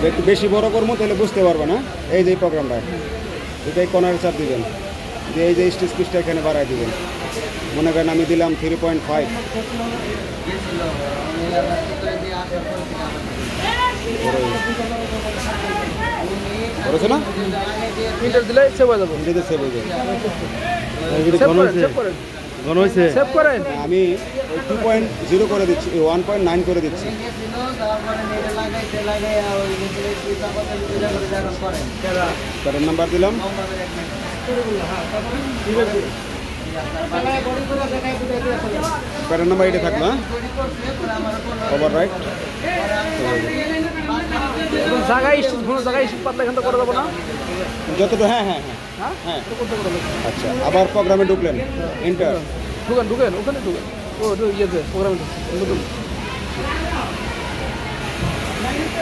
একটু বেশি বড় করবো তাহলে বুঝতে পারবে না। এই যে প্রোগ্রামটা এটাই কর্নারে চাপ দিবেন, যে এই যে স্টিচ পিসটা এখানে বাড়াই দিবেন। মনে করেন আমি দিলাম 3.5, করেছে না? ইন্টার দিলে সেভ হয়ে যাবে, এটাতে সেভ হয়ে যাবে। সেভ করেন। আমি ওই 2.0 করে দিচ্ছি, 1.9 করে দিচ্ছি। কারেন্ট নাম্বার দিলাম, কারেন্ট নাম্বার এটা থাকলো। ওভার রাইট জায়গায় পাতলা এখানটা করে দেবো না যতটুকু। হ্যাঁ হ্যাঁ হ্যাঁ হ্যাঁ। আচ্ছা, আবার প্রোগ্রামে ঢুকলেন, এন্টার ঢুকেন ওখানে ঢুকেন। ও ইয়েতে প্রোগ্রামে ঢুকেন।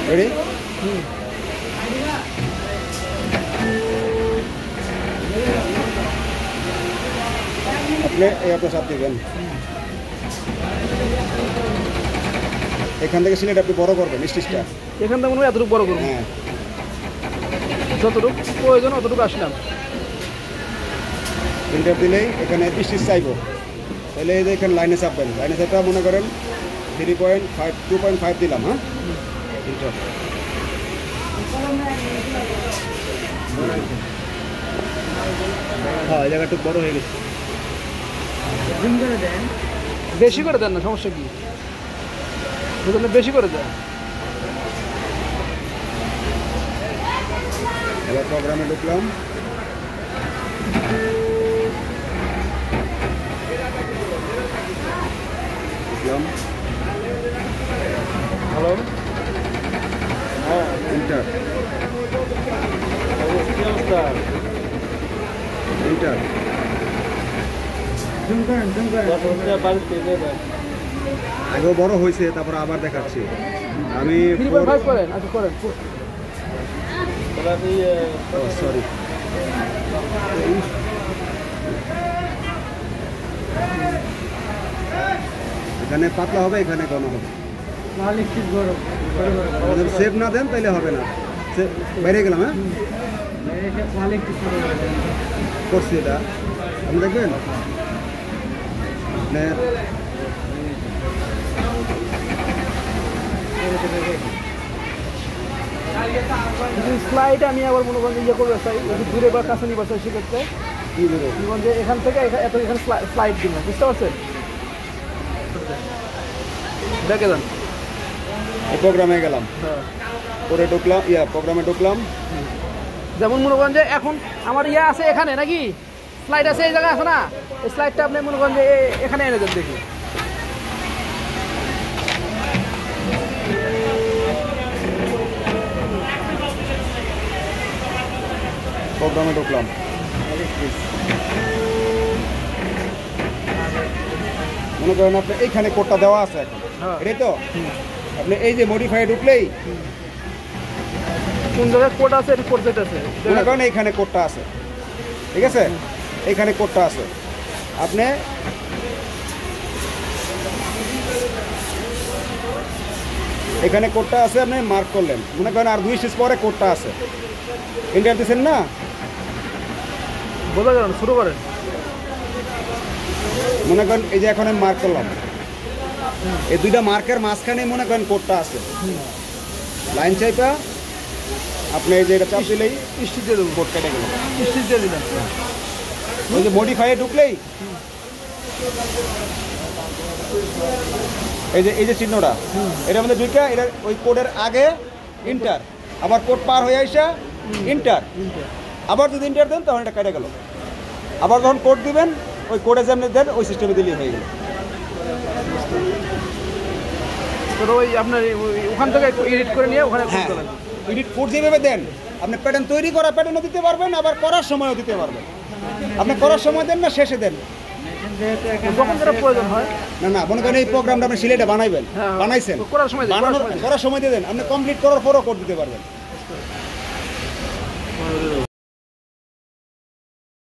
রেডি? আপনি আপনার সাথে দিবেন। এখান থেকে সিলেট আপনি বড় করবেন স্টিচটা। এখান থেকে মনে হয় এতটুকু বড় করবো। হ্যাঁ, যতটুকু প্রয়োজন অতটুকু আসলাম। এন্টার দিলেই এখানে স্টিচ চাইবো, তাহলে এই যে এখানে লাইনে চাপবেন। লাইনে চাপটা মনে করেন 3.5, 2.5 দিলাম। হ্যাঁ, এন্টার। হ্যাঁ, এই জায়গাটা বড় হয়ে গেছে। বেশি করে দেন না, সমস্যা কি? বেশি করে দেন। এবার প্রোগ্রামে ঢুকলাম। হ্যালো, হ্যাঁ, এন্টার এন্টার। আগেও বড় হয়েছে, তারপর আবার দেখাচ্ছি আমি। 3.5 করেন। আচ্ছা করেন। সরি, এখানে পাতলা হবে, এখানে ঘন হবে। সেভ না দেন তাইলে হবে না। বাইরে গেলাম। হ্যাঁ, করছি এটা, আপনি দেখবেন। স্লাইড আমি আবার মনে করেন ইয়ে করতে চাই, দূরে বা কাছে নিবার চাই, সেক্ষেত্রে যে এখান থেকে এত এখানে স্লাইড দিব, বুঝতে পারছেন? দেখে যান। এই প্রোগ্রামে গেলাম, পরে ঢুকলাম, প্রোগ্রামে ঢুকলাম। যেমন মনে করেন যে এখন আমার ইয়ে আছে এখানে, নাকি স্লাইড আছে এই জায়গায় আছে না, এই স্লাইডটা আপনি মনে করেন যে এখানে এনে দেন। দেখি প্রোগ্রামে ঢুকলাম, মনে করেন আপনি এইখানে কোডটা দেওয়া আছে এখন, এটাই তো। আপনি এই যে মডিফাই ঢুকলেই কোন জায়গায় কোড আছে, এটা কোড আছে, মনে করেন এইখানে কোডটা আছে, ঠিক আছে? এইখানে কোডটা আছে, আপনি এখানে কোডটা আছে, আপনি মার্ক করলেন। মনে করেন আর 2 স্টেজ পরে কোডটা আছে, এন্টার দিচ্ছেন না? বোঝা গেল না, শুরু করেন। মনে করেন এই যে এখন আমি মার্ক করলাম, এই দুইটা মার্কের মাঝখানে মনে করেন কোডটা আছে। লাইন চাইপা আপনি এই যে এটা চাপ দিলেই স্টিচ দিয়ে দেবো, কোড কেটে গেল। স্টিচ দিয়ে দিলাম। ওই যে মডিফাইয়ে ঢুকলেই এই যে চিহ্নটা, এটার মধ্যে দুইটা, এটা ওই কোডের আগে ইন্টার, আবার কোড পার হয়ে আসা ইন্টার, আবার যদি ইন্টার দেন তখন এটা কেটে গেল। আবার যখন কোড দিবেন ওই কোডে যেমনি দেন ওই সিস্টেমে দিলেই হয়ে গেল। তো ওই আপনার ওখান থেকে এডিট করে নিয়ে ওখানে এডিট কোড যেভাবে দেন, আপনি প্যাটার্ন তৈরি করা প্যাটার্নও দিতে পারবেন, আবার করার সময়ও দিতে পারবেন। আপনি করার সময় দেন না শেষে দেন, যখন যেটা প্রয়োজন হয়। না মনে করেন এই প্রোগ্রামটা আপনি সিলেটে বানাইবেন, বানাইছেন, করার সময় করার সময় দিয়ে দেন, আপনি কমপ্লিট করার পরও কোড দিতে পারবেন।